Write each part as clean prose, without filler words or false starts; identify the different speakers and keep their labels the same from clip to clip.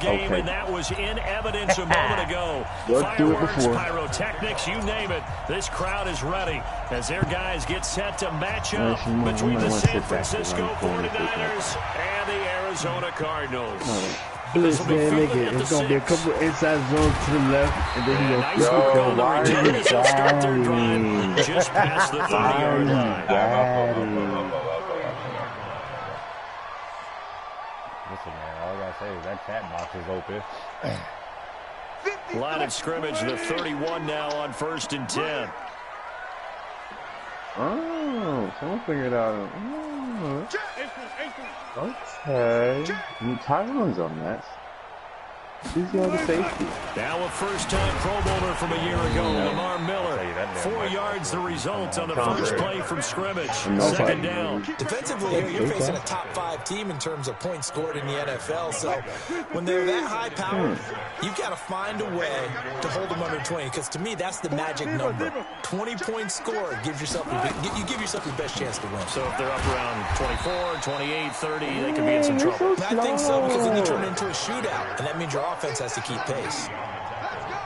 Speaker 1: game, and that was in evidence a moment ago. Fireworks, pyrotechnics, you name it. This crowd is ready as their guys get set to match up between the San Francisco 49ers and the Arizona Cardinals.
Speaker 2: Listen, nigga, it's gonna be a couple inside zones to the left, and then he'll
Speaker 1: nice work on the return as they'll start their drive just past the 30-yard line.
Speaker 3: Listen, man, all I gotta say is that chat box is open.
Speaker 1: Line of scrimmage, the 31 now on 1st and 10.
Speaker 4: Oh, someone figured out. Oh. Okay. Tyron's on that. Who's the other safety?
Speaker 1: Now a first-time Pro Bowler from a year ago, Lamar Miller. 4 yards the result on the first play from scrimmage. Second down.
Speaker 5: Defensively here, you're facing a top 5 team in terms of points scored in the NFL. So when they're that high powered, you've got to find a way to hold them under 20. Because to me, that's the magic number. 20 points scored gives yourself you give yourself your best chance to win.
Speaker 1: So if they're up around 24, 28, 30, they could be in some trouble.
Speaker 5: I think so, because then you turn it into a shootout, and that means your offense has to keep pace.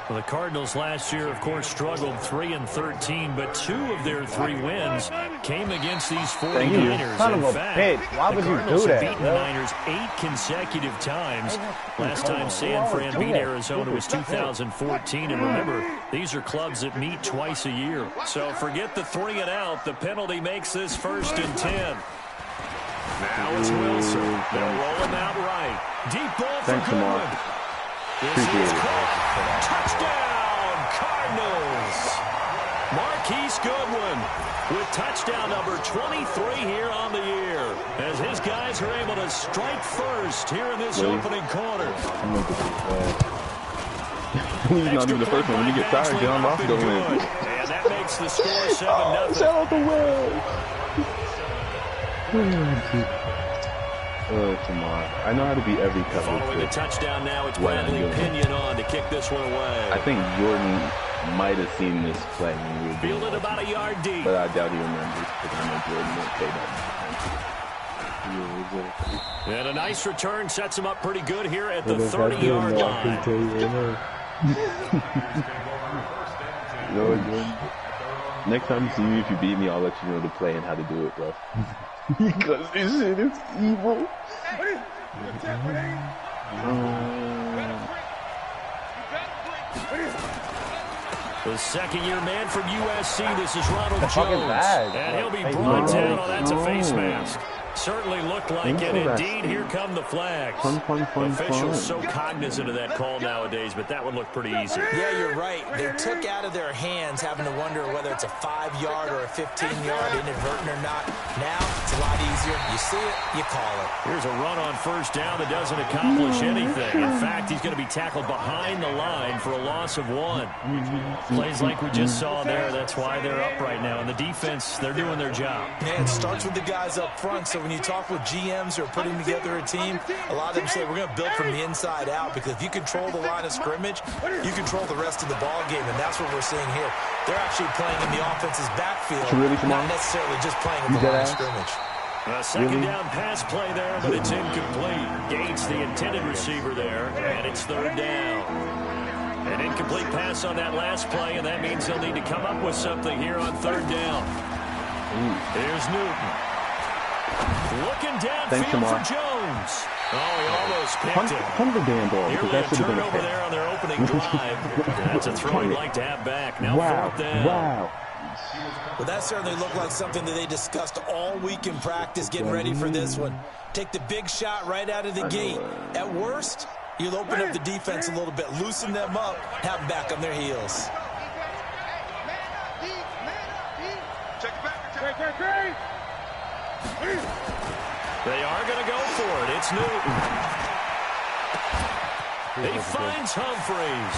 Speaker 1: Well, the Cardinals last year, of course, struggled 3-13, but 2 of their 3 wins came against these 49ers.
Speaker 3: Son of a bitch. Why would you do that?
Speaker 1: Beaten the Niners 8 consecutive times. Last time San Fran beat Arizona was 2014, and remember, these are clubs that meet twice a year. So forget the 3 and out. The penalty makes this 1st and 10. Now it's Wilson. They'll roll him out right. Deep ball for Goodwin. This is caught. Touchdown, Cardinals. Marquise Goodwin with touchdown number 23 here on the year, as his guys are able to strike first here in this opening quarter.
Speaker 4: He's not even the first one. When you get tired, John Ross go in.
Speaker 1: And that makes the score 7-0.
Speaker 4: Shout out to Will. Come on. I know how to beat every cover.
Speaker 1: Following the touchdown now, it's Bradley Pinion on to kick this one away.
Speaker 4: I think Jordan might have seen this play when we were
Speaker 1: fielded about a yard deep.
Speaker 4: But I doubt he remembers, because I know Jordan won't say that.
Speaker 1: And a nice return sets him up pretty good here at the 30-yard line.
Speaker 4: Jordan. Next time you see me, if you beat me, I'll let you know the play and how to do it, bro. Because this shit is evil.
Speaker 1: The second-year man from USC, this is Ronald Jones. And he'll be brought down. Oh, that's a face mask. Certainly looked like it. Indeed, here come the flags. Officials so cognizant of that call nowadays, but that one looked pretty easy.
Speaker 5: Yeah, you're right. They took out of their hands having to wonder whether it's a 5-yard or a 15-yard, inadvertent or not. Now, it's a lot easier. You see it, you call it.
Speaker 1: Here's a run on first down that doesn't accomplish anything. In fact, he's going to be tackled behind the line for a loss of 1. Plays like we just saw there. That's why they're up right now. And the defense, they're doing their job.
Speaker 5: Yeah, it starts with the guys up front, so when you talk with GMs who are putting together a team, a lot of them say we're going to build from the inside out, because if you control the line of scrimmage, you control the rest of the ball game, and that's what we're seeing here. They're actually playing in the offense's backfield, not necessarily just playing in the line of scrimmage.
Speaker 1: A second down pass play there, but it's incomplete. Gates, the intended receiver there, and it's 3rd down. An incomplete pass on that last play, and that means they'll need to come up with something here on 3rd down. Here's Newton. Looking downfield for Jones. Oh, he almost picked it.
Speaker 4: Punt the damn ball.
Speaker 1: Nearly a turnover there on their opening drive. That's a throw he'd like to have back. Now 4th down.
Speaker 4: Wow.
Speaker 5: Well, that certainly looked like something that they discussed all week in practice, getting ready for this one. Take the big shot right out of the gate. At worst, you'll open up the defense a little bit, loosen them up, have them back on their heels.
Speaker 1: They are going to go for it. It's Newton. He finds Humphreys.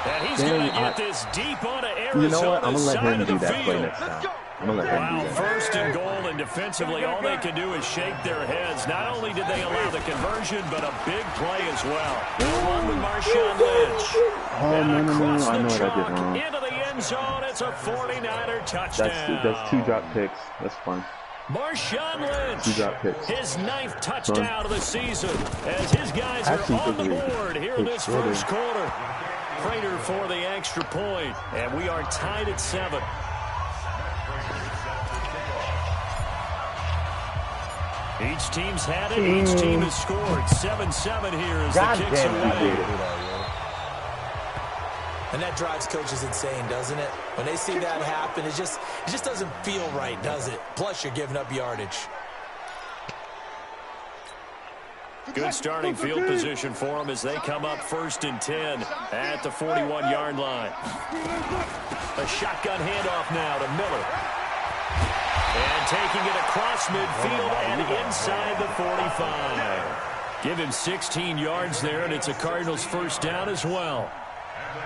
Speaker 1: And he's going to get this deep onto Arizona.
Speaker 4: You know what? I'm going to let him do that play next time. I'm going to let him do that.
Speaker 1: 1st and goal, and defensively, all they can do is shake their heads. Not only did they allow the conversion, but a big play as well. One with Marshawn Lynch. And across the chalk into the end zone. It's a 49er touchdown.
Speaker 4: That's 2 drop picks. That's fun.
Speaker 1: Marshawn Lynch, his 9th touchdown of the season, as his guys are on the board here in this first quarter. Prater for the extra point, and we are tied at 7. Each team's had it. Each team has scored. 7-7 here as the kicks away.
Speaker 5: And that drives coaches insane, doesn't it? When they see that happen, it just doesn't feel right, does it? Plus, you're giving up yardage.
Speaker 1: Good starting field position for them as they come up 1st and 10 at the 41-yard line. A shotgun handoff now to Miller. And taking it across midfield and inside the 45. Give him 16 yards there, and it's a Cardinals first down as well.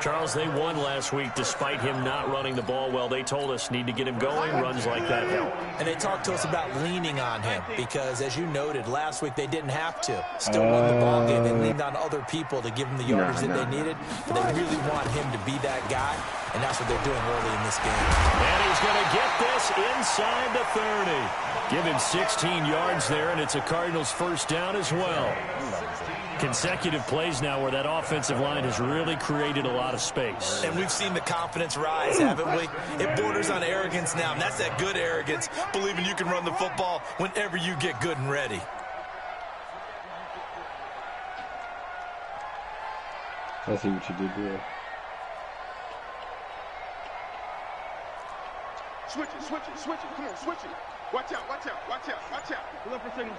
Speaker 1: Charles, they won last week despite him not running the ball well. They told us need to get him going. Runs like that help.
Speaker 5: And they talked to us about leaning on him because, as you noted, last week they didn't have to. Still won the ball game. They leaned on other people to give them the yardage that they needed. But they really want him to be that guy, and that's what they're doing early in this game.
Speaker 1: And he's going to get this inside the 30. Give him 16 yards there, and it's a Cardinals first down as well. Consecutive plays now where that offensive line has really created a lot of space.
Speaker 5: And we've seen the confidence rise, haven't we? It borders on arrogance now, and that's that good arrogance, believing you can run the football whenever you get good and ready.
Speaker 2: I see what you did there.
Speaker 6: Switch it. Come on, switch it. Watch out. Pull up for signal.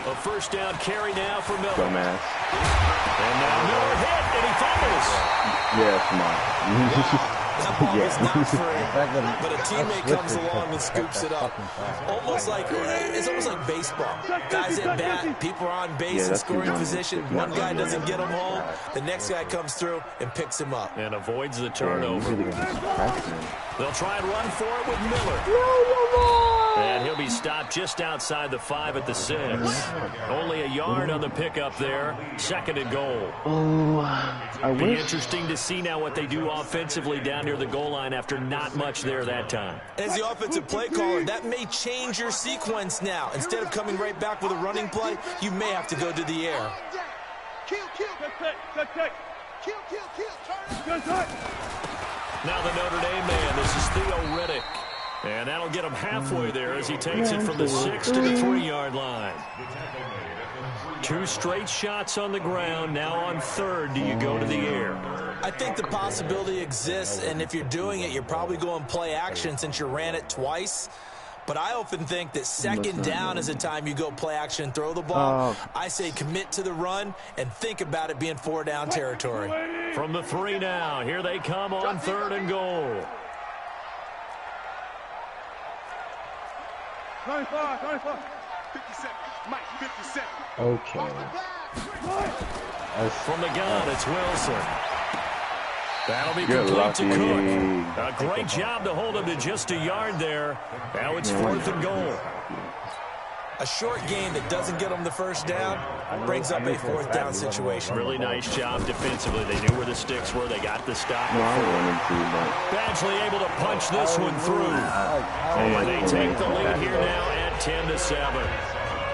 Speaker 1: A first down carry now for Miller.
Speaker 4: Dumbass.
Speaker 1: And now Miller hit, and he fumbles.
Speaker 4: Yeah, come on.
Speaker 5: That ball is not free, but a teammate comes along and scoops it up. It's almost like baseball. Guys at bat, people are on base in scoring position. One guy doesn't get him home, the next guy comes through and picks him up.
Speaker 1: And avoids the turnover. They'll try and run for it with Miller. And he'll be stopped just outside the 5 at the 6. Only a yard on the pickup there. 2nd and goal.
Speaker 4: Oh,
Speaker 1: Be interesting to see now what they do offensively down near the goal line after not much there that time.
Speaker 5: As the offensive play caller, that may change your sequence now. Instead of coming right back with a running play, you may have to go to the air.
Speaker 1: Now the Notre Dame man, this is Theo Riddick. And that'll get him halfway there as he takes it from the 6 to the 3-yard line. 2 straight shots on the ground. Now on 3rd, do you go to the air?
Speaker 5: I think the possibility exists, and if you're doing it, you're probably going play action since you ran it twice. But I often think that 2nd down is the time you go play action and throw the ball. I say commit to the run and think about it being 4-down territory.
Speaker 1: From the 3 now, here they come on 3rd and goal.
Speaker 6: 95, 57, Mike, 57.
Speaker 2: Okay.
Speaker 1: From the gun, it's Wilson. That'll be complete to Cook. A great job to hold him to just a yard there. Now it's 4th and goal.
Speaker 5: A short game that doesn't get them the first down brings up a 4th down situation.
Speaker 1: Really nice job defensively. They knew where the sticks were. They got the stop. Badgley able to punch this one through. And they take the lead here now at 10-7.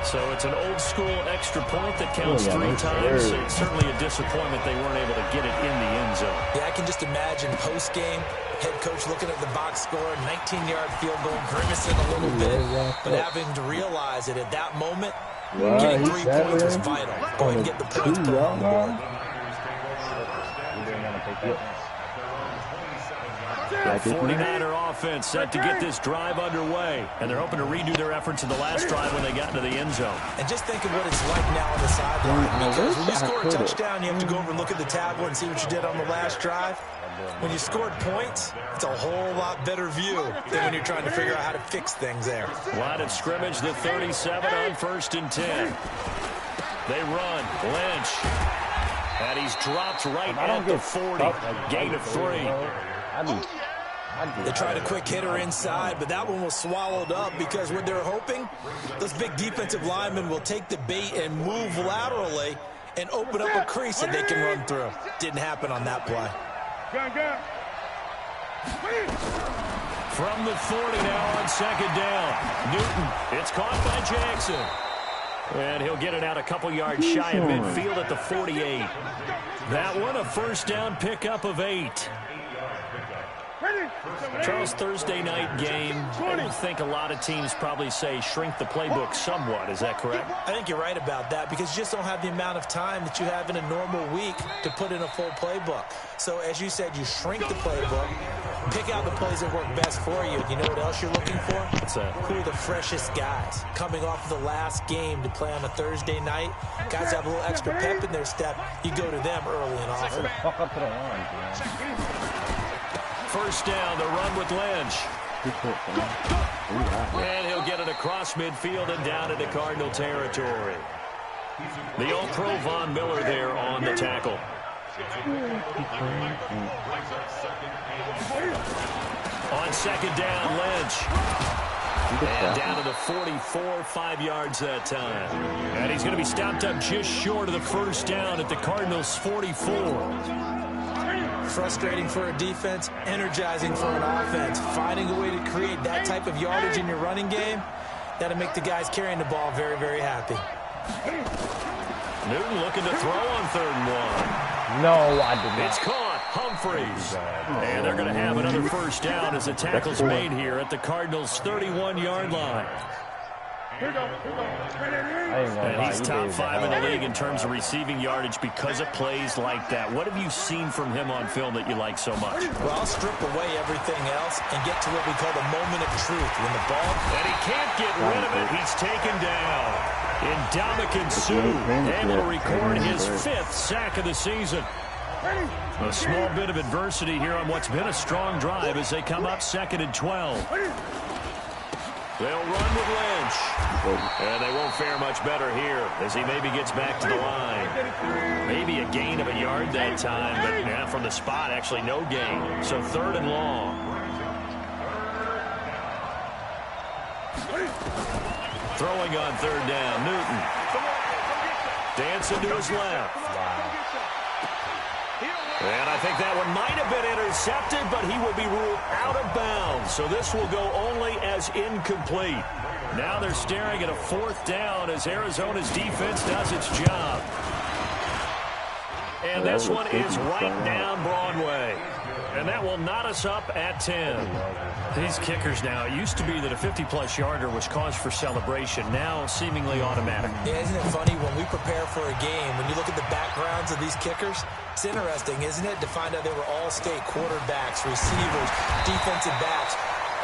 Speaker 1: So it's an old-school extra point that counts 3 times. It's certainly a disappointment they weren't able to get it in the end zone.
Speaker 5: Yeah, I can just imagine post-game, head coach looking at the box score, 19-yard field goal, grimacing a little bit, but having to realize that at that moment, getting 3 points was vital. Go ahead and get the points put on the board.
Speaker 1: That 49er offense set to get this drive underway, and they're hoping to redo their efforts in the last drive when they got into the end zone.
Speaker 5: And just think of what it's like now on the sideline, because when you score a touchdown, you have to go over and look at the tablet and see what you did on the last drive. When you scored points, it's a whole lot better view than when you're trying to figure out how to fix things there.
Speaker 1: Line of scrimmage, the 37 on 1st and 10. They run. Lynch. And he's dropped right at the 40. Gain of 3.
Speaker 5: They tried a quick hitter inside, but that one was swallowed up because what they're hoping, those big defensive linemen will take the bait and move laterally and open up a crease that they can run through. Didn't happen on that play.
Speaker 1: From the 40 now on second down. Newton, it's caught by Jackson. And he'll get it out a couple yards shy of midfield at the 48. That one a first down pickup of 8. Charles, Thursday night game, I think a lot of teams probably say shrink the playbook somewhat. Is that correct?
Speaker 5: I think you're right about that because you just don't have the amount of time that you have in a normal week to put in a full playbook. So, as you said, you shrink the playbook, pick out the plays that work best for you. You know what else you're looking for?
Speaker 1: What's that?
Speaker 5: Who are the freshest guys coming off of the last game to play on a Thursday night? Guys have a little extra pep in their step. You go to them early and often.
Speaker 3: Fuck up to the line, man.
Speaker 1: First down, the run with Lynch. And he'll get it across midfield and down into Cardinal territory. The All-Pro Von Miller there on the tackle. On second down, Lynch. And down to the 44, 5 yards that time. And he's going to be stopped up just short of the first down at the Cardinals' 44.
Speaker 5: Frustrating for a defense, energizing for an offense. Finding a way to create that type of yardage in your running game, that'll make the guys carrying the ball very, very happy.
Speaker 1: Newton looking to throw on 3rd and 1.
Speaker 3: No, I did not.
Speaker 1: It's caught. Humphreys. And they're going to have another first down as the tackle's made here at the Cardinals' 31-yard line. And he's top 5 in the league in terms of receiving yardage because of plays like that. What have you seen from him on film that you like so much?
Speaker 5: Well, I'll strip away everything else and get to what we call the moment of truth. When the ball...
Speaker 1: And he can't get rid of it. He's taken down. Ndamukong Suh able to record his 5th sack of the season. A small bit of adversity here on what's been a strong drive as they come up 2nd and 12. They'll run with Lynch. And they won't fare much better here as he maybe gets back to the line. Maybe a gain of a yard that time, but yeah, from the spot, actually no gain. So 3rd and long. Throwing on 3rd down, Newton. Dancing to his left. And I think that one might have been intercepted, but he will be ruled out of bounds. So this will go only as incomplete. Now they're staring at a 4th down as Arizona's defense does its job. And this one is right down Broadway. And that will knot us up at 10. These kickers now, it used to be that a 50-plus yarder was cause for celebration. Now seemingly automatic.
Speaker 5: Yeah, isn't it funny when we prepare for a game, when you look at the backgrounds of these kickers, it's interesting, isn't it, to find out they were all-state quarterbacks, receivers, defensive backs,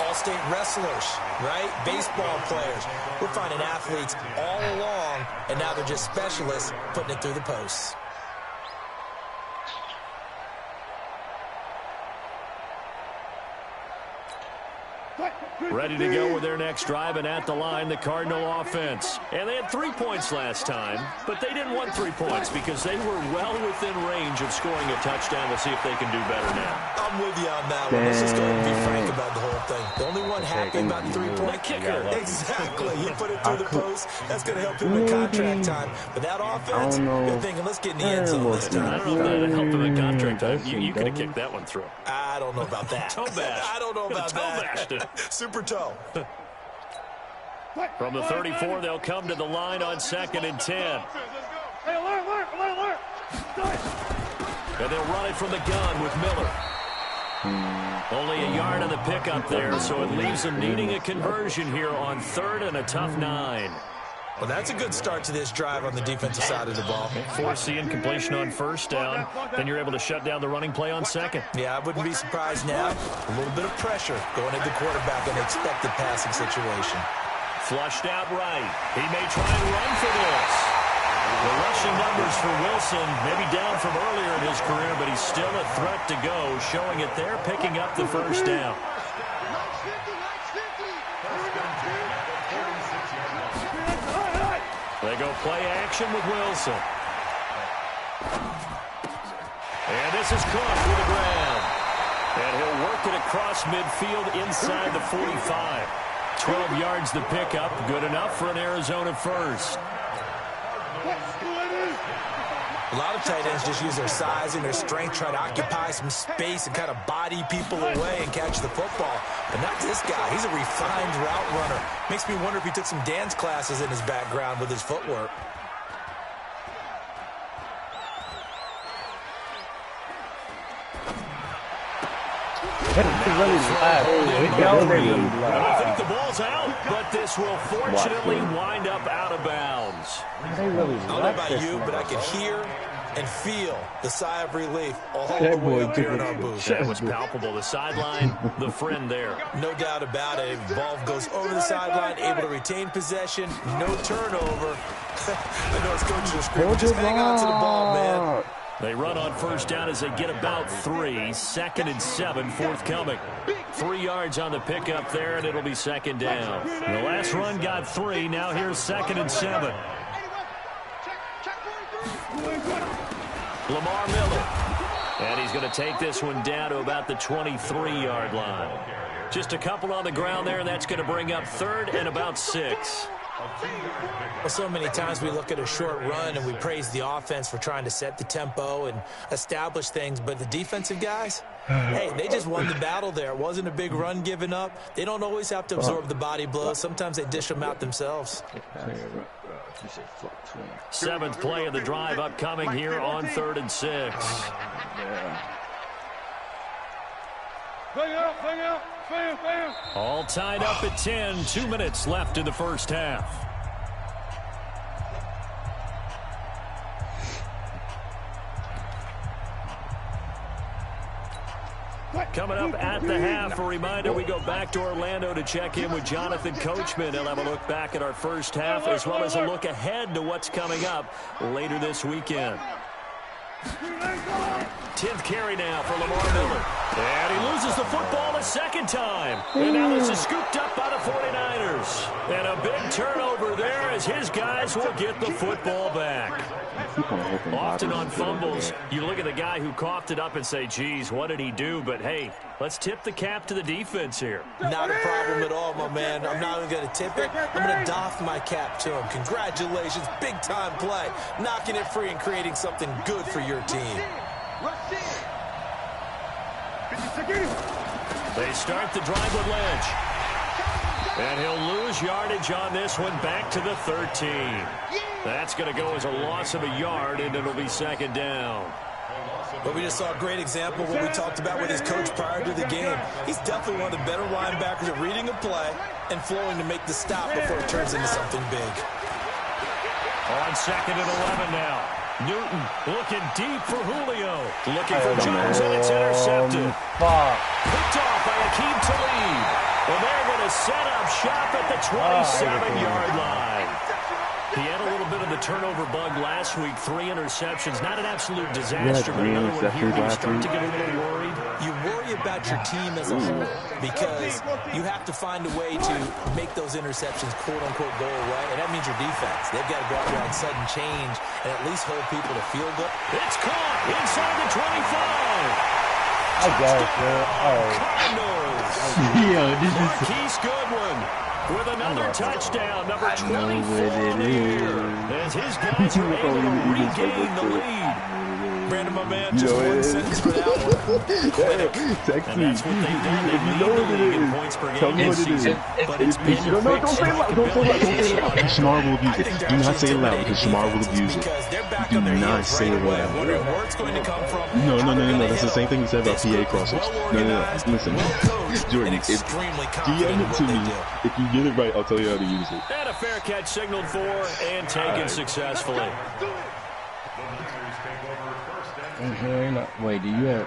Speaker 5: all-state wrestlers, right? Baseball players. We're finding athletes all along, and now they're just specialists putting it through the posts.
Speaker 1: Ready to go with their next drive, and at the line, the Cardinal offense. And they had 3 points last time, but they didn't want 3 points because they were well within range of scoring a touchdown. We'll see if they can do better now.
Speaker 5: I'm with you on that one. Let's just go and be frank about the whole thing. The only one happy about 3-point
Speaker 1: kicker.
Speaker 5: Exactly. You put it through the post. That's going to help him in contract time. But that offense, they're thinking, let's get in the end zone this time.
Speaker 1: I don't know if that helped him in contract time. You could have kicked that one through.
Speaker 5: I don't know about that.
Speaker 1: Toe bash.
Speaker 5: I don't know about that.
Speaker 1: Toe bashed.
Speaker 5: Super toe.
Speaker 1: From the 34, they'll come to the line on 2nd and 10. And they'll run it from the gun with Miller. Only a yard on the pickup there, so it leaves them needing a conversion here on 3rd and a tough 9.
Speaker 5: Well, that's a good start to this drive on the defensive side of the ball.
Speaker 1: Force the incompletion on 1st down. Then you're able to shut down the running play on 2nd.
Speaker 5: Yeah, I wouldn't be surprised now. A little bit of pressure going into the quarterback in an expected passing situation.
Speaker 1: Flushed out right. He may try and run for this. The rushing numbers for Wilson, maybe down from earlier in his career, but he's still a threat to go, showing it there, picking up the 1st down. They go play action with Wilson. And this is caught for the ground. And he'll work it across midfield inside the 45. 12 yards the pickup. Good enough for an Arizona first.
Speaker 5: A lot of tight ends just use their size and their strength, try to occupy some space and kind of body people away and catch the football. But not this guy. He's a refined route runner. Makes me wonder if he took some dance classes in his background with his footwork.
Speaker 1: I think the ball's out, but this will fortunately wind up out of bounds.
Speaker 5: I don't know about you, but I could hear and feel the sigh of relief all the way up here in our booth.
Speaker 1: That was palpable. The sideline, the friend there.
Speaker 5: No doubt about it. Ball goes over the sideline, able to retain possession, no turnover. I know it's coaching screaming. Just hang on to the ball, man.
Speaker 1: They run on first down as they get about 3. 2nd and 7 forthcoming. 3 yards on the pickup there, and it'll be 2nd down. The last run got 3. Now here's 2nd and 7. Lamar Miller. And he's going to take this one down to about the 23-yard line. Just a couple on the ground there, and that's going to bring up 3rd and about 6.
Speaker 5: Well, so many times we look at a short run and we praise the offense for trying to set the tempo and establish things, but the defensive guys, hey, they just won the battle there. It wasn't a big run given up. They don't always have to absorb the body blows. Sometimes they dish them out themselves.
Speaker 1: 7th play of the drive upcoming here on 3rd and 6. All tied up at 10. 2 minutes left in the first half. Coming up at the half, a reminder, we go back to Orlando to check in with Jonathan Coachman. He'll have a look back at our first half as well as a look ahead to what's coming up later this weekend. 10th carry now for Lamar Miller. And he loses the football a second time. And now this is scooped up by the 49ers. And a big turnover there as his guys will get the football back. Often on fumbles, you look at the guy who coughed it up and say, geez, what did he do? But, hey, let's tip the cap to the defense here.
Speaker 5: Not a problem at all, my man. I'm not even going to tip it. I'm going to doff my cap to him. Congratulations. Big-time play. Knocking it free and creating something good for your team.
Speaker 1: They start the drive with Lynch. And he'll lose yardage on this one back to the 13. That's going to go as a loss of a yard, and it'll be 2nd down.
Speaker 5: But we just saw a great example of what we talked about with his coach prior to the game. He's definitely one of the better linebackers at reading a play and flowing to make the stop before it turns into something big.
Speaker 1: On 2nd and 11 now. Newton looking deep for Julio. Looking for Jones, and it's intercepted. Picked off by Akeem Talib. And they're going to set up shop at the 27-yard line. He had a little bit of the turnover bug last week. 3 interceptions. Not an absolute disaster, but another one here where you start to get a little worried.
Speaker 5: You worry about your team as a whole because you have to find a way to make those interceptions, quote-unquote, go away, and that means your defense. They've got to go out there on sudden change and at least hold people to field goal.
Speaker 1: It's caught inside the 25.
Speaker 3: I got it, man.
Speaker 1: Cardinals. Marquise Goodwin with another touchdown, number 24 on the year, as his guys are able to regain the lead.
Speaker 5: Brandon, my man, just one sentence for that one.
Speaker 1: Text me. And that's what they've done. They lead the league in points per game this season. But it's been quick.
Speaker 4: Don't say it loud. Don't say it loud. Shamar will abuse it. Do not say it loud because Shamar will abuse it. Do not say it loud. No. That's the same thing you said about PA crossers. No. Listen, Jordan, DM it to me. If you get it right, I'll tell you how to use it.
Speaker 1: And a fair catch signaled for and taken successfully.
Speaker 3: Wait, do you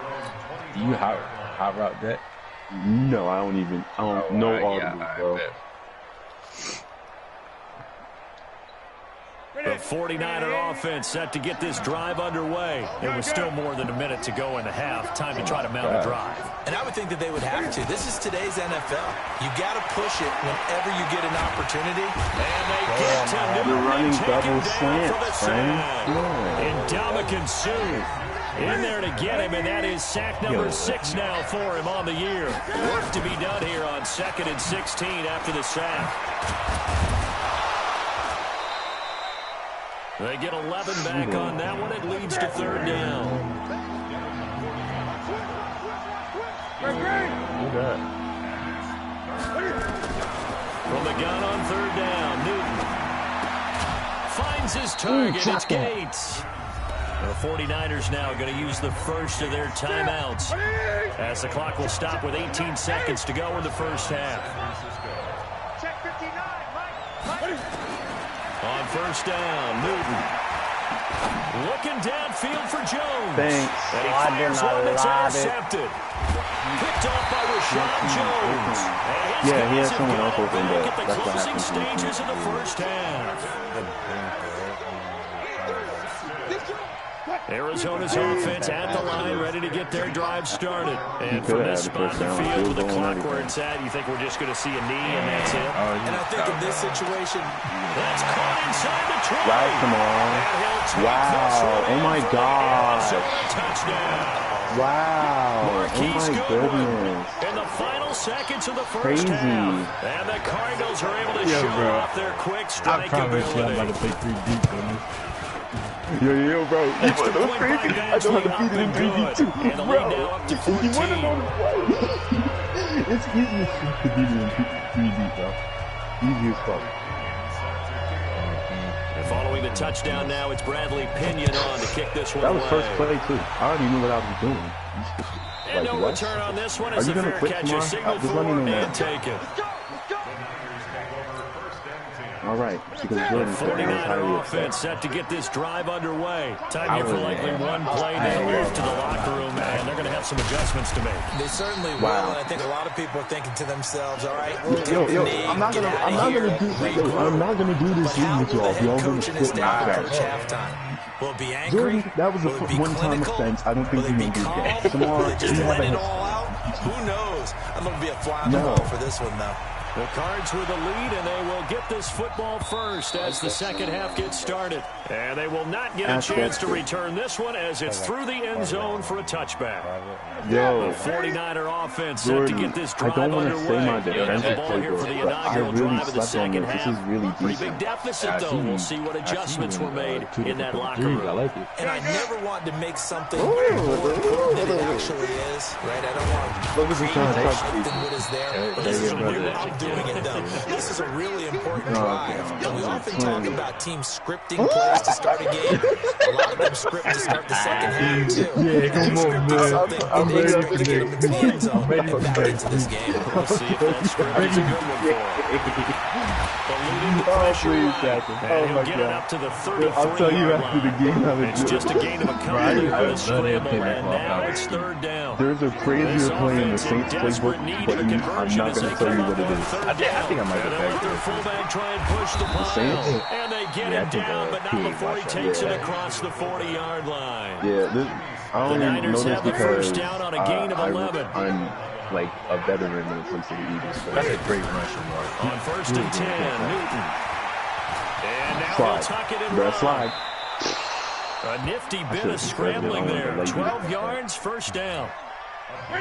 Speaker 3: hot route that?
Speaker 4: No, I don't know audible, bro.
Speaker 1: The 49er offense set to get this drive underway. There was still more than a minute to go in the half. Time to try to mount a drive.
Speaker 5: And I would think that they would have to. This is today's NFL. You got to push it whenever you get an opportunity.
Speaker 1: And they get to Newton,
Speaker 4: running double
Speaker 1: slant for the
Speaker 4: friend.
Speaker 1: sack. And Ndamukong Suh in there to get him, and that is sack number 6 now for him on the year. Work to be done here on 2nd and 16 after the sack. They get 11 back on that one. It leads to third down. From the gun on third down, Newton finds his target. It's Gates. The 49ers now going to use the first of their timeouts as the clock will stop with 18 seconds to go in the first half. On first down, Newton looking downfield for Jones.
Speaker 2: Thanks.
Speaker 1: And he fires one that's intercepted. Picked off by Rashad Jones.
Speaker 4: Yeah, he has someone else with him, but
Speaker 1: at the
Speaker 4: that's what
Speaker 1: closing
Speaker 4: happens.
Speaker 1: stages of the first half. Arizona's offense at the line, ready to get their drive started. And from this spot in the field with the clock where it's at, you think we're just going to see a knee and that's it?
Speaker 5: And I think in this situation,
Speaker 1: that's caught inside the 20.
Speaker 4: Right, come on. Wow. Oh, my God.
Speaker 1: Touchdown.
Speaker 4: Wow.
Speaker 1: Marquise
Speaker 4: Oh, my goodness.
Speaker 1: in the final seconds of the first half. And the Cardinals are able to show off their quick strike ability.
Speaker 3: I'm about to play 3 deep on this.
Speaker 4: Yo, bro. You want to know what's crazy? I know how to beat it in 3D too, bro. And you want to know why? It's easiest to beat it in 3D, bro. Easy as fuck.
Speaker 1: And following the touchdown now, it's Bradley Pinion on to kick this one away.
Speaker 4: That was first play, too. I already knew what I was doing.
Speaker 1: And no return on this one as a fair catch is signaled for and taken.
Speaker 4: All right, because
Speaker 1: the 49er offense set to get this drive underway. Time here for likely one play. They'll move to the locker room, and they're going to have some adjustments to make.
Speaker 5: They certainly will, and I think a lot of people are thinking to themselves, all right,
Speaker 4: I'm not gonna do this with y'all. Y'all gonna split my back.
Speaker 5: Will it be angry?
Speaker 4: That was a one-time offense. I don't think he can do that.
Speaker 5: Will it just let it all out? Who knows? I'm going to be a fly on the wall for this one, though.
Speaker 1: The Cards with the lead, and they will get this football first as the second half gets started. And they will not get a chance to return this one as it's through the end zone for a touchback.
Speaker 4: Yo,
Speaker 1: the 49er offense set to get this drive
Speaker 4: I don't want to
Speaker 1: underway.
Speaker 4: say my defensive playbook, but I really slept on this. This is really decent.
Speaker 1: Pretty big deficit, though. We'll see what adjustments were made in that locker room.
Speaker 3: I like it.
Speaker 5: And I never want to make something more important than it actually is, right? I don't want to create something what is there. But this is I'm doing it, though. This is a really important drive. And we often talk about teams scripting plays to start a game. A lot of them script to start the second half, too.
Speaker 3: Yeah, come on, man.
Speaker 5: I'm ready to get them into the end zone and back into this game.
Speaker 1: We'll see if that script is a good one for him. Eluding the pressure line. And he'll get it up to the 33-yard
Speaker 4: I'll tell you after the game how to
Speaker 1: It's
Speaker 4: do
Speaker 1: just a
Speaker 4: it.
Speaker 1: gain of a couple with a scramble, and now it's third down.
Speaker 4: There's a crazier play in the Saints playbook, but I'm not going to tell you what it is.
Speaker 3: I think I might have back
Speaker 1: Their fullback try and push the pile.
Speaker 4: Saints?
Speaker 1: And they get him down, but not before he takes it across the 40-yard line.
Speaker 4: Yeah, I only know
Speaker 1: Niners
Speaker 4: this
Speaker 1: have the
Speaker 4: because
Speaker 1: first down on a gain of 11.
Speaker 4: I'm like a veteran when it comes to the Eagles.
Speaker 3: That's a great rushing mark.
Speaker 1: On first and 10, Newton. And now
Speaker 4: Slide.
Speaker 1: they'll tuck it in
Speaker 4: Better
Speaker 1: run.
Speaker 4: slide.
Speaker 1: A nifty bit of scrambling there. 12 yards, first down.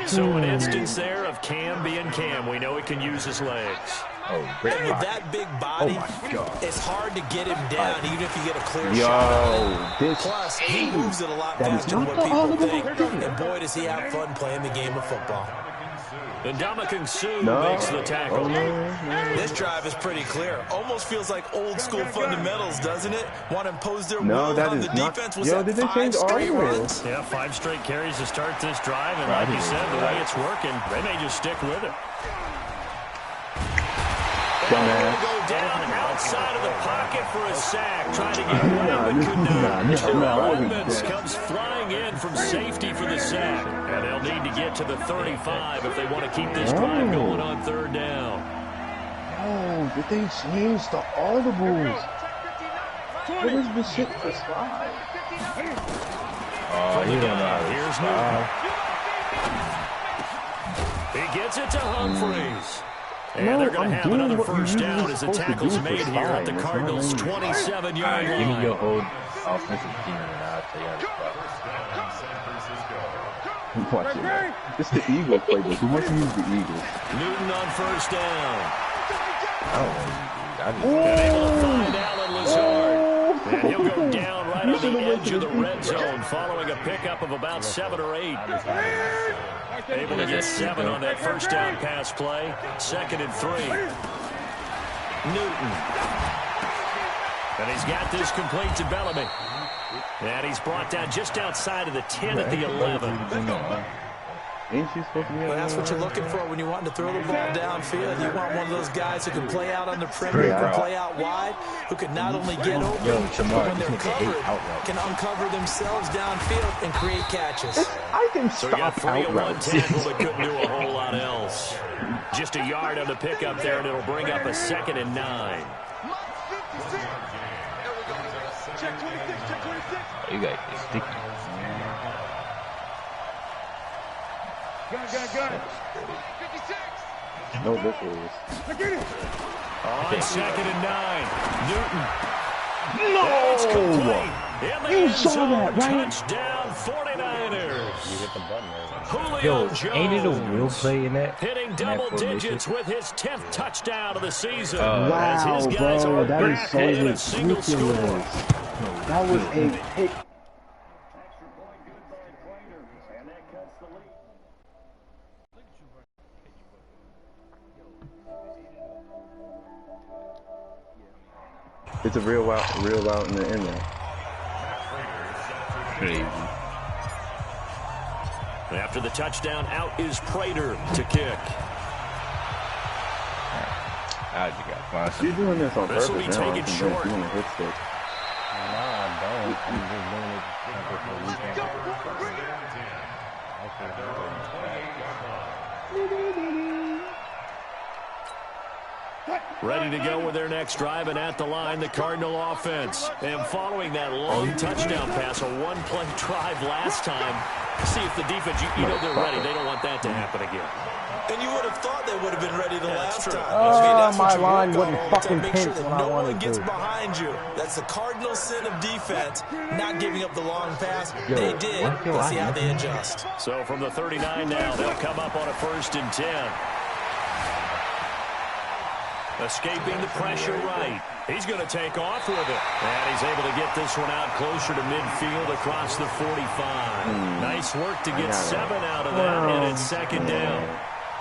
Speaker 1: So an instance there of Cam being Cam. We know he can use his legs.
Speaker 3: Oh, great.
Speaker 5: And with that big body, it's hard to get him down, even if you get a clear
Speaker 4: Yo,
Speaker 5: shot.
Speaker 4: this
Speaker 5: Plus, he moves it a lot
Speaker 4: that is
Speaker 5: faster than
Speaker 4: not
Speaker 5: what
Speaker 4: the
Speaker 5: people
Speaker 4: Oliver
Speaker 5: think. And boy, does he have fun playing the game of football.
Speaker 1: And Ndamukong Suh makes the tackle.
Speaker 5: This drive is pretty clear. Almost feels like old school fundamentals, doesn't it? Want to impose their
Speaker 4: No,
Speaker 5: will
Speaker 4: that
Speaker 5: on
Speaker 4: is
Speaker 5: the
Speaker 4: not.
Speaker 5: defense. Was
Speaker 4: Yo,
Speaker 5: that
Speaker 4: did they
Speaker 5: 5
Speaker 4: change
Speaker 5: straight
Speaker 4: audio?
Speaker 5: runs?
Speaker 1: Yeah, 5 straight carries to start this drive. And like you said, the way it's working, they may just stick with it.
Speaker 4: Dumbass.
Speaker 1: Go down outside of the pocket for a sack. Trying to get away, but could not. Edmonds comes flying in from safety for the sack. And they'll need to get to the 35 if they want to keep this drive going on third down.
Speaker 4: Oh, did they change the audibles? What is the shit for slide?
Speaker 3: Oh, you don't know how to
Speaker 1: Here's Newton. He gets it to Humphreys. And they're going to have another first down as the tackle's made here at the Cardinals' 27-yard line.
Speaker 3: Give me your old offensive team and I'll tell you how to
Speaker 4: Watch it, man. It's the Eagles playbook. Who wants to use the Eagles?
Speaker 1: Newton on first down.
Speaker 3: I don't want to do that.
Speaker 1: And able to find Alan Lazard. And he'll go down right on the edge of the red zone following a pickup of about 7 or 8. Able to get 7 on that first down pass play. 2nd and 3. Newton. And he's got this complete to Bellamy. And he's brought down just outside of the 10 at the 11.
Speaker 4: Ain't she supposed to be?
Speaker 5: Well, that's what you're looking for when you want to throw the ball downfield. You want one of those guys who can play out on the perimeter, who can play out wide, who can not only get open, but when they're covered, can uncover themselves downfield and create catches.
Speaker 4: I can
Speaker 1: So he got 3 on 1 tackle, but couldn't do a whole lot else. Just a yard on the pickup there, and it'll bring up a 2nd and 9.
Speaker 3: You got sticky.
Speaker 6: Gun.
Speaker 4: No, this is.
Speaker 1: On 2nd and 9. Newton.
Speaker 4: No! You saw that, right?
Speaker 1: Touchdown 49ers.
Speaker 3: You hit the button there.
Speaker 1: Julio Jones.
Speaker 7: Ain't it a real play in that?
Speaker 1: Hitting double digits with his 10th touchdown of the season.
Speaker 2: Wow,
Speaker 1: as his guys
Speaker 2: bro,
Speaker 1: are
Speaker 2: that is
Speaker 1: back
Speaker 2: so
Speaker 1: in a single score.
Speaker 2: ridiculous. That was a pick.
Speaker 4: It's a real route in the end there.
Speaker 7: Crazy.
Speaker 1: After the touchdown, out is Prater to kick.
Speaker 7: I just got fun.
Speaker 4: You're doing this on
Speaker 1: This
Speaker 4: purpose
Speaker 1: will be
Speaker 4: now.
Speaker 1: taken
Speaker 4: I'm
Speaker 1: short.
Speaker 4: doing a hit stick.
Speaker 3: No, I don't. I'm just doing it for the weekend.
Speaker 1: Ready to go with their next drive, and at the line, the Cardinal offense. And following that long touchdown pass, a one-play drive last time, see if the defense, you know they're ready. They don't want that to happen again.
Speaker 5: And you would have thought they would have been ready the last time.
Speaker 3: Oh,
Speaker 5: that's
Speaker 3: my
Speaker 5: what you
Speaker 3: line
Speaker 5: work on
Speaker 3: wouldn't
Speaker 5: all the time.
Speaker 3: fucking
Speaker 5: Make sure
Speaker 3: pinch
Speaker 5: that
Speaker 3: when I
Speaker 5: no
Speaker 3: wanted
Speaker 5: one gets
Speaker 3: to.
Speaker 5: behind you. That's the cardinal sin of defense, not giving up the long pass.
Speaker 7: Yo,
Speaker 5: They did.
Speaker 7: what's your
Speaker 5: Let's see
Speaker 7: line?
Speaker 5: how they adjust.
Speaker 1: So from the 39 now, they'll come up on a 1st and 10. Escaping the pressure right. He's going to take off with it. And he's able to get this one out closer to midfield across the 45. Nice work to get 7 out of that, and it's 2nd down.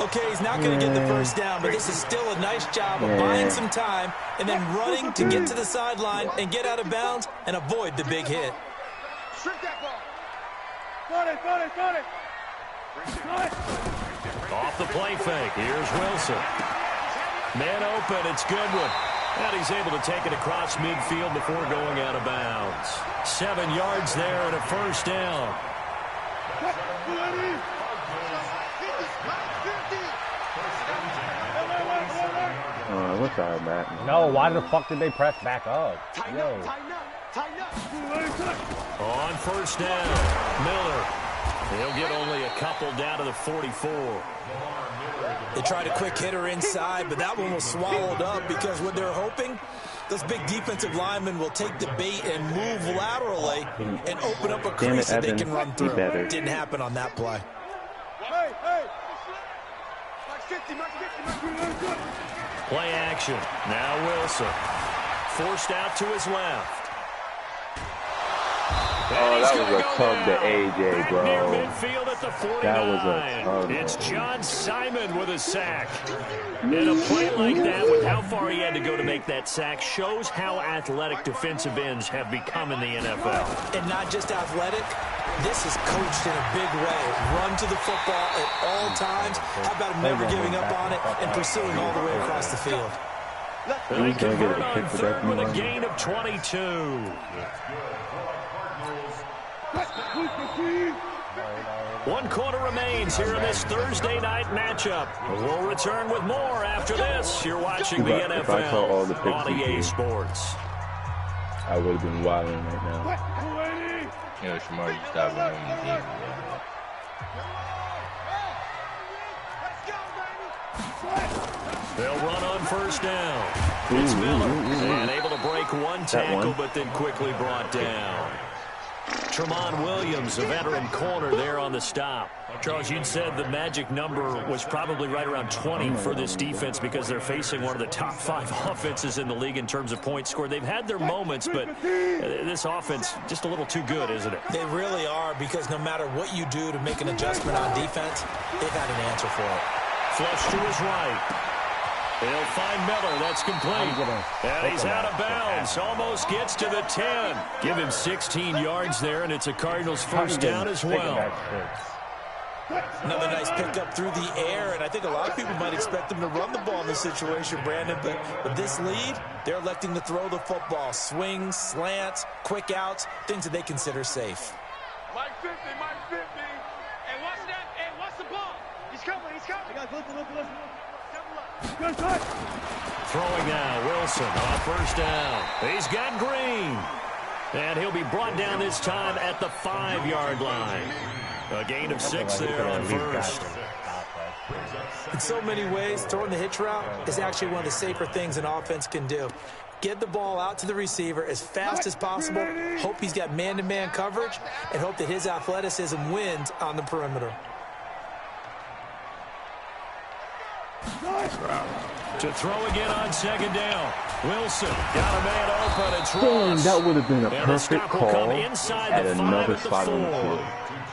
Speaker 5: Okay, he's not going to get the first down, but this is still a nice job of buying some time and then running to get to the sideline and get out of bounds and avoid the big hit.
Speaker 6: Shrink that ball. Got it.
Speaker 1: Off the play fake. Here's Wilson. Man open. It's Goodwin. And he's able to take it across midfield before going out of bounds. 7 yards there and a 1st down.
Speaker 4: What's our Madden?
Speaker 3: No, why the fuck did they press back up? Yo.
Speaker 1: On 1st down, Miller. He'll get only a couple down to the 44.
Speaker 5: They tried a quick hitter inside, but that one was swallowed up because what they're hoping, those big defensive linemen will take the bait and move laterally and open up a crease that they can run through. Didn't happen on that play.
Speaker 1: Play action. Now Wilson. Forced out to his left.
Speaker 4: Oh, that was a tug to AJ, bro.
Speaker 1: Near midfield at the 49.
Speaker 4: That was a tug.
Speaker 1: It's John Simon with a sack. And a play like that, with how far he had to go to make that sack, shows how athletic defensive ends have become in the NFL.
Speaker 5: And not just athletic, this is coached in a big way. Run to the football at all times. How about never giving up on it and pursuing all the way across the field?
Speaker 1: They convert on 3rd with a gain of 22. One quarter remains here in this Thursday night matchup. We'll return with more after this. You're watching the NFL on EA Sports.
Speaker 4: I would have been wilding right now.
Speaker 7: Yo, Shamar, you stop it when you did.
Speaker 1: They'll run on 1st down. It's Miller. And able to break one tackle, but then quickly brought down. Tramon Williams, a veteran corner there on the stop. Charles, you'd said the magic number was probably right around 20 for this defense because they're facing one of the top 5 offenses in the league in terms of points scored. They've had their moments, but this offense just a little too good, isn't it?
Speaker 5: They really are, because no matter what you do to make an adjustment on defense, they've had an answer for it.
Speaker 1: Flush to his right. They'll find Miller. That's complete. And he's out of bounds. Almost gets to the 10. Give him 16 yards there, and it's a Cardinals first down as well.
Speaker 5: Another nice pickup through the air, and I think a lot of people might expect them to run the ball in this situation, Brandon, but with this lead, they're electing to throw the football. Swings, slants, quick outs, things that they consider safe.
Speaker 6: Mike 50, Mike 50. Hey, watch that. Hey, watch the ball. He's coming, he's coming. Listen.
Speaker 1: Throwing now, Wilson on first down. He's got Green. And he'll be brought down this time at the 5-yard line. A gain of 6 there on first.
Speaker 5: In so many ways, throwing the hitch route is actually one of the safer things an offense can do. Get the ball out to the receiver as fast as possible, hope he's got man-to-man coverage, and hope that his athleticism wins on the perimeter.
Speaker 1: To throw again on second down. Wilson got a man open. It's
Speaker 4: Damn,
Speaker 1: Ross.
Speaker 4: that would have been a
Speaker 1: And
Speaker 4: perfect
Speaker 1: the stop will
Speaker 4: call
Speaker 1: come inside
Speaker 4: at
Speaker 1: the 5
Speaker 4: another
Speaker 1: at the
Speaker 4: spot on the
Speaker 1: 4.
Speaker 4: field.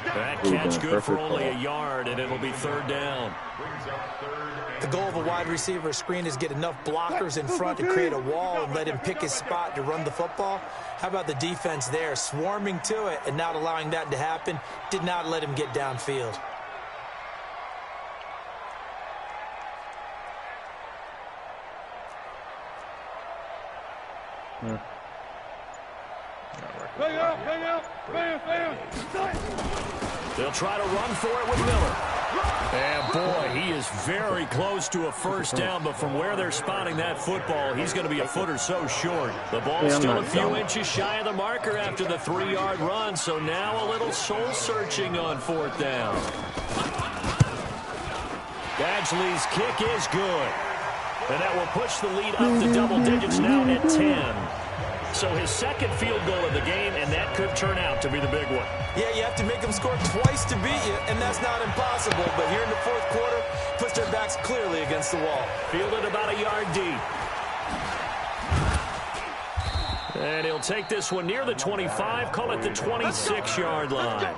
Speaker 1: That
Speaker 4: Would've
Speaker 1: catch
Speaker 4: been a
Speaker 1: good for
Speaker 4: perfect
Speaker 1: only
Speaker 4: call.
Speaker 1: a yard, and it'll be third down.
Speaker 5: The goal of a wide receiver screen is get enough blockers in front to create a wall and let him pick his spot to run the football. How about the defense there, swarming to it and not allowing that to happen? Did not let him get downfield.
Speaker 1: They'll try to run for it with Miller. And, boy, he is very close to a first down, but from where they're spotting that football, he's going to be a foot or so short. The ball's still a few inches shy of the marker after the 3-yard run, so now a little soul-searching on fourth down. Badgley's kick is good. And that will push the lead up to double digits now at 10. So his second field goal of the game, and that could turn out to be the big one.
Speaker 5: Yeah, you have to make them score twice to beat you, and that's not impossible. But here in the fourth quarter, puts their backs clearly against the wall.
Speaker 1: Fielded about a yard deep. And he'll take this one near the 25, call it the 26-yard line.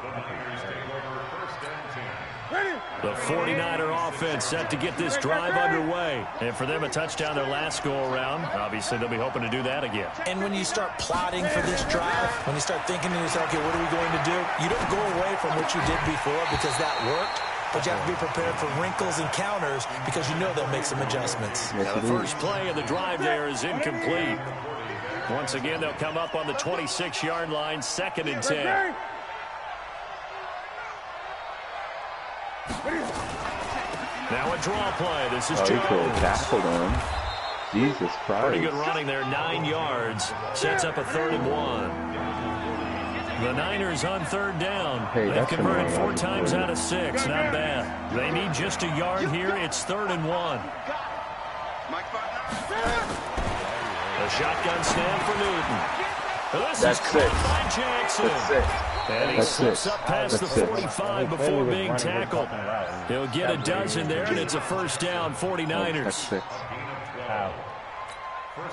Speaker 1: The 49er offense set to get this drive underway. And for them, a touchdown their last go-around. Obviously, they'll be hoping to do that again.
Speaker 5: And when you start plotting for this drive, when you start thinking to yourself, okay, what are we going to do? You don't go away from what you did before because that worked. But you have to be prepared for wrinkles and counters because you know they'll make some adjustments.
Speaker 1: Now, the first play of the drive there is incomplete. Once again, they'll come up on the 26-yard line, 2nd and 10. Now a draw play. This is
Speaker 4: He could have
Speaker 1: Jones.
Speaker 4: tackled him. Jesus Christ.
Speaker 1: Pretty good running there, 9 yards. Sets up a 3rd and 1. The Niners on third down.
Speaker 4: Hey,
Speaker 1: They've converted 4 times out of 6. Not bad. They need just a yard here. It's 3rd and 1. A shotgun snap for Newton. This
Speaker 4: That's
Speaker 1: is
Speaker 4: 6.
Speaker 1: caught by Jackson.
Speaker 4: That's 6.
Speaker 1: And he
Speaker 4: That's
Speaker 1: slips
Speaker 4: 6.
Speaker 1: up past
Speaker 4: That's
Speaker 1: the
Speaker 4: 6.
Speaker 1: 45 before being tackled. He'll get a dozen there, and it's a first down, 49ers.
Speaker 4: That's 6.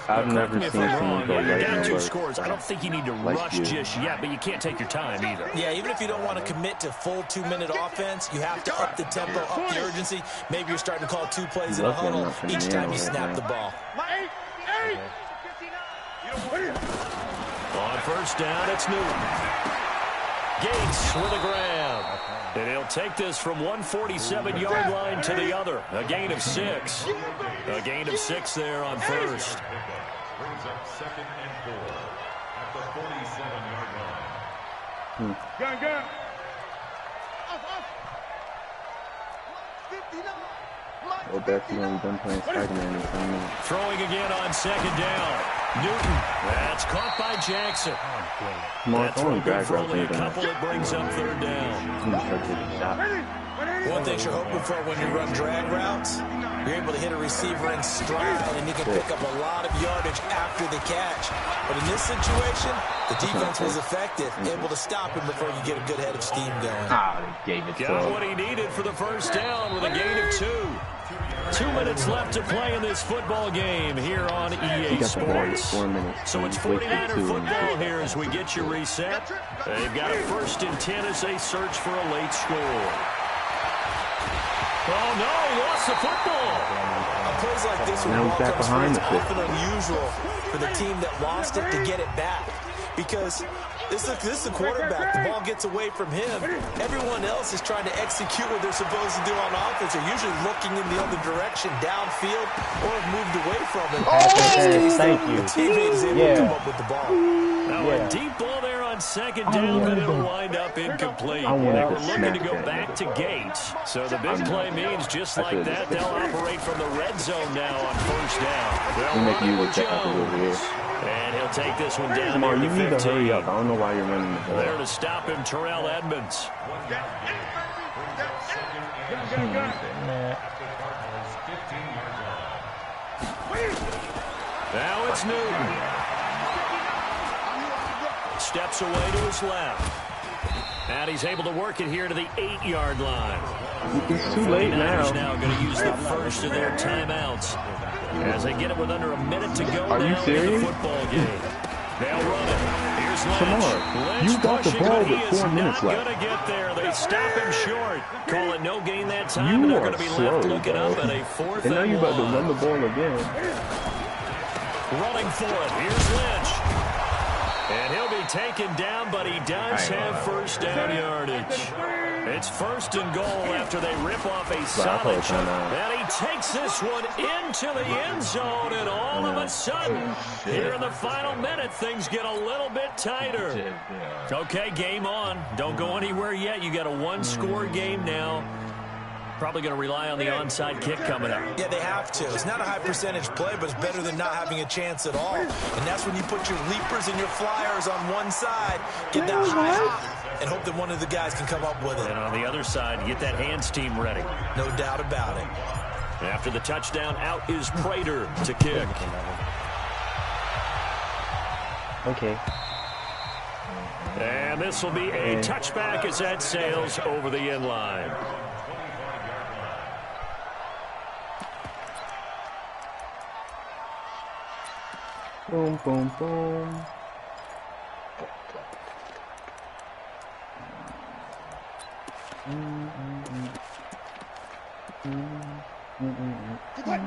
Speaker 4: I've never seen someone go
Speaker 1: You're down
Speaker 4: right
Speaker 1: 2
Speaker 4: now.
Speaker 1: scores. I don't think you need to rush just yet, but you can't take your time either.
Speaker 5: Yeah, even if you don't want to commit to full 2-minute offense, you have to up the tempo, up the urgency. Maybe you're starting to call 2 plays in a huddle each time you snap the ball.
Speaker 1: On first down, it's Newton. Gates with a grab. And he'll take this from 147-yard line to the other. A gain of 6. A gain of 6 there on first.
Speaker 6: Brings up 2nd and 4 at the 47-yard line. Gun.
Speaker 4: Well, that's when we've been playing Spider-Man in 10 minutes.
Speaker 1: Throwing again on 2nd down. Newton. That's caught by Jackson.
Speaker 4: Come on,
Speaker 1: That's
Speaker 4: only
Speaker 1: good
Speaker 4: drag
Speaker 1: for
Speaker 4: route
Speaker 1: only a
Speaker 4: leader.
Speaker 1: couple. It brings up 3rd down.
Speaker 4: He's trying to take a shot.
Speaker 5: One thing you're hoping for when you run drag routes, you're able to hit a receiver in stride, and you can pick up a lot of yardage after the catch. But in this situation, the defense was effective, able to stop him before you get a good head of steam going.
Speaker 7: Gave it to
Speaker 1: Got
Speaker 7: him.
Speaker 1: what he needed for the first down with a gain of 2. 2 minutes left to play in this football game here on EA Sports.
Speaker 4: 4 minutes.
Speaker 1: So it's 49er football here as we get you reset. They've got a 1st and 10 as they search for a late score. Oh, no, he lost the football.
Speaker 5: Plays like this when the ball comes through, it's often unusual for the team that lost it to get it back. Because this is the quarterback. The ball gets away from him. Everyone else is trying to execute what they're supposed to do on offense. They're usually looking in the other direction, downfield, or have moved away from it.
Speaker 3: Thank you.
Speaker 5: The teammate is able to come up with the ball.
Speaker 1: Now a deep ball there on 2nd down, but it'll wind up incomplete. They were looking to go back to Gates. So the big play means just like that, they'll operate from the red zone now on 1st down. They'll run with Jones. And he'll take this one down near the 15.
Speaker 4: You need to hurry up. I don't know why you're running the ball.
Speaker 1: There to stop him, Terrell Edmonds. Now it's Newton. Steps away to his left. And he's able to work it here to the 8-yard line.
Speaker 4: It's too late now.
Speaker 1: Now going to use the first of their timeouts as they get it with under a minute to go.
Speaker 4: Are you serious?
Speaker 1: In the football game. They'll run it. Here's Lynch.
Speaker 4: Come on.
Speaker 1: Lynch
Speaker 4: You got the ball with 4 minutes left.
Speaker 1: Not going to get there. They stop him short. Call it no gain that time.
Speaker 4: You
Speaker 1: They're
Speaker 4: are
Speaker 1: going to be
Speaker 4: slow,
Speaker 1: left looking
Speaker 4: bro.
Speaker 1: up at a 4th
Speaker 4: And now
Speaker 1: and
Speaker 4: you're about to
Speaker 1: 1.
Speaker 4: run the ball again.
Speaker 1: Running for it. Here's Lynch. And he'll be taken down, but he does have 1st down yardage. It's 1st and goal after they rip off a solid shot. And he takes this one into the end zone, and all of a sudden, here in the final minute, things get a little bit tighter. Okay, game on. Don't go anywhere yet. You got a 1-score game now. Probably going to rely on the onside kick coming up.
Speaker 5: Yeah, they have to. It's not a high percentage play, but it's better than not having a chance at all. And that's when you put your leapers and your flyers on one side, get that high hop, and hope that one of the guys can come up with it.
Speaker 1: And on the other side, get that hands team ready.
Speaker 5: No doubt about it.
Speaker 1: After the touchdown, out is Prater to kick.
Speaker 3: Okay.
Speaker 1: And this will be a touchback as that sails over the end line.
Speaker 4: Boom, boom, boom.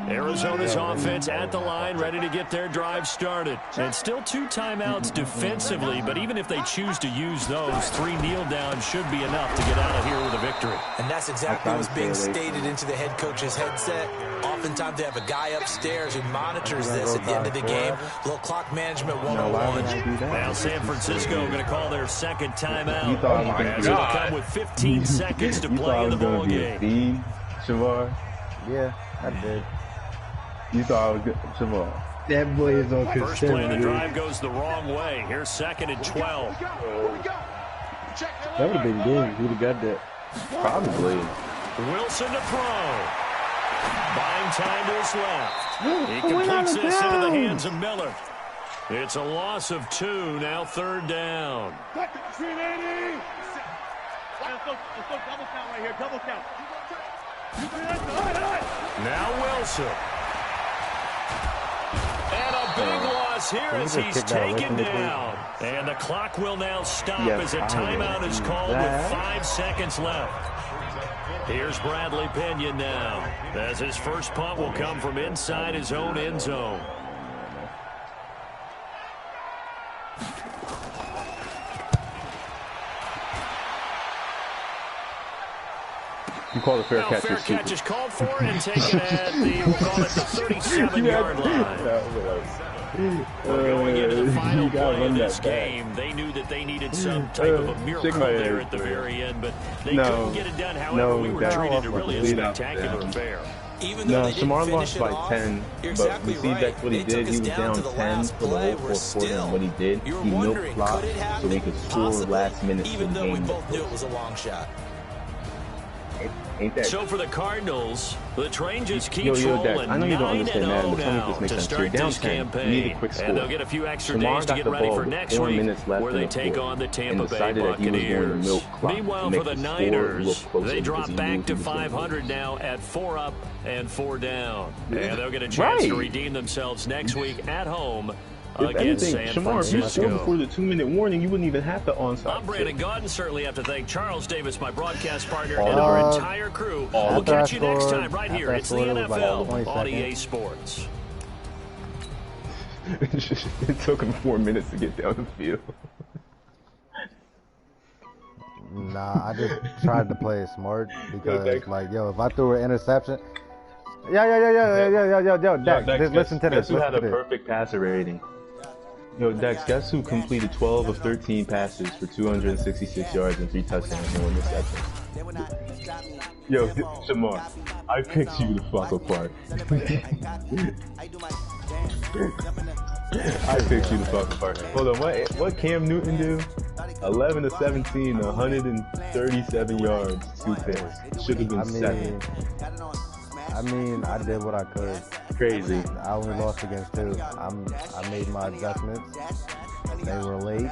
Speaker 1: Arizona's offense at the line, ready to get their drive started. And still 2 timeouts defensively, but even if they choose to use those, 3 kneel downs should be enough to get out of here with a victory.
Speaker 5: And that's exactly what's being stated into the head coach's headset. Oftentimes they have a guy upstairs who monitors this at the end of the game. A little clock management 101.
Speaker 1: Now San Francisco going to call their 2nd timeout.
Speaker 4: You thought I was
Speaker 1: It'll come with 15 seconds to play in the ball game.
Speaker 4: Shavar?
Speaker 3: Yeah, I did.
Speaker 4: You thought I was good, Shavar?
Speaker 2: That boy is on
Speaker 1: First play of the
Speaker 2: consent.
Speaker 1: drive goes the wrong way. Here's 2nd and 12.
Speaker 2: That would have been good. He would have got that.
Speaker 4: Probably.
Speaker 1: Wilson to throw. Buying time to his left. He completes this into the hands of Miller. It's a loss of 2, now 3rd down.
Speaker 6: Let's go double count right here, double count.
Speaker 1: Now Wilson. And a big loss here as he's taken down. And the clock will now stop as a timeout is called with 5 seconds left. Here's Bradley Pena now, as his first punt will come from inside his own end zone.
Speaker 4: You call it fair catch.
Speaker 1: Fair catch is called for and taken at the, we'll call it the 37-yard line. We're going into the final play of this game. They knew that they needed some type of a miracle there at the very end, but they couldn't get it done. However, we were treated to really a spectacular affair.
Speaker 5: Even though they didn't
Speaker 4: Samar
Speaker 5: finish
Speaker 4: lost
Speaker 5: it
Speaker 4: by
Speaker 5: off,
Speaker 4: 10,
Speaker 5: you're
Speaker 4: but
Speaker 5: exactly
Speaker 4: you see
Speaker 5: right.
Speaker 4: that's what he
Speaker 5: They
Speaker 4: did.
Speaker 5: took
Speaker 4: He
Speaker 5: us
Speaker 4: was
Speaker 5: down
Speaker 4: down
Speaker 5: to the
Speaker 4: 10
Speaker 5: last
Speaker 4: for the
Speaker 5: play.
Speaker 4: whole
Speaker 5: We're
Speaker 4: fourth quarter,
Speaker 5: still-
Speaker 4: and what he did,
Speaker 5: you were
Speaker 4: he milk
Speaker 5: wondering,
Speaker 4: flopped
Speaker 5: could it
Speaker 4: so we
Speaker 5: happen?
Speaker 4: could score
Speaker 5: Possibly,
Speaker 4: last minute
Speaker 5: even
Speaker 4: to
Speaker 5: though we
Speaker 4: game.
Speaker 5: both knew it was a long shot.
Speaker 4: Ain't that?
Speaker 1: So for the Cardinals, the train just keeps
Speaker 4: Yo, Dex,
Speaker 1: rolling.
Speaker 4: I know you don't
Speaker 1: 9-0
Speaker 4: understand Madden, but tell me if
Speaker 1: now
Speaker 4: this makes
Speaker 1: to
Speaker 4: sense. You're
Speaker 1: start
Speaker 4: down
Speaker 1: this
Speaker 4: 10. You
Speaker 1: campaign.
Speaker 4: need a quick score.
Speaker 1: And they'll get a few extra
Speaker 4: Shamar
Speaker 1: days to
Speaker 4: got
Speaker 1: get
Speaker 4: the
Speaker 1: ready
Speaker 4: ball
Speaker 1: for
Speaker 4: with
Speaker 1: next
Speaker 4: 4
Speaker 1: week,
Speaker 4: minutes left
Speaker 1: where
Speaker 4: in
Speaker 1: they
Speaker 4: the
Speaker 1: take
Speaker 4: quarter
Speaker 1: on the
Speaker 4: and
Speaker 1: Tampa Bay
Speaker 4: decided that he was going to milk
Speaker 1: Buccaneers.
Speaker 4: clock
Speaker 1: Meanwhile,
Speaker 4: to make
Speaker 1: for the
Speaker 4: the score look
Speaker 1: Niners,
Speaker 4: closer
Speaker 1: they drop
Speaker 4: because he
Speaker 1: back
Speaker 4: knew he
Speaker 1: to
Speaker 4: was gonna
Speaker 1: 500
Speaker 4: lose.
Speaker 1: now at 4 up and 4 down. And they'll get a chance to redeem themselves next week at home
Speaker 4: If
Speaker 1: against
Speaker 4: anything,
Speaker 1: San
Speaker 4: Shamar, if you scored
Speaker 1: Francisco.
Speaker 4: before the 2-minute warning, you wouldn't even have the onside.
Speaker 1: I'm Brandon Gaudin. Certainly have to thank Charles Davis, my broadcast partner,
Speaker 4: All
Speaker 1: and
Speaker 4: of
Speaker 1: our
Speaker 4: it.
Speaker 1: entire crew.
Speaker 4: All
Speaker 1: We'll
Speaker 4: of
Speaker 1: catch you
Speaker 2: After I
Speaker 1: next
Speaker 2: scored-
Speaker 1: time right
Speaker 2: after
Speaker 1: here.
Speaker 2: I
Speaker 1: It's the
Speaker 2: scored, it was like
Speaker 1: NFL
Speaker 2: 20
Speaker 1: on
Speaker 2: seconds.
Speaker 1: EA Sports.
Speaker 4: It took him 4 minutes to get down the field.
Speaker 2: Nah, I just tried to play it smart because,
Speaker 4: Dex.
Speaker 2: like, yo, if I threw an interception, yo, Dex, just listen to this.
Speaker 4: Guess who had
Speaker 2: Listen
Speaker 4: a
Speaker 2: to this.
Speaker 4: perfect passer rating? Yo, Dex, guess who completed 12 of 13 passes for 266 yards and 3 touchdowns and 1 interception? Yo, Shamar, I picked you the fuck apart. I picked you the fuck apart. Hold on, what Cam Newton do? 11 to 17, 137 yards, 2 picks. Should have been 7.
Speaker 2: I mean, I did what I could.
Speaker 4: Crazy.
Speaker 2: I only lost against 2. I made my adjustments. They were late.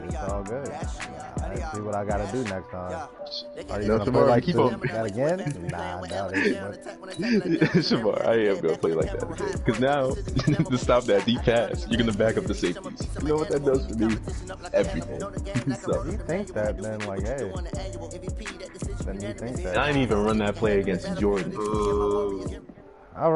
Speaker 2: It's all good. Let's see what I gotta do next time. Are you gonna play like that again? Nah, I doubt it.
Speaker 4: Shamar, I am gonna play like that again. Because now, to stop that deep pass, you're gonna back up the safeties. You know what that does for me? Everything. So,
Speaker 2: If you think that, then like, hey, then you think that.
Speaker 4: I didn't even run that play against Jordan.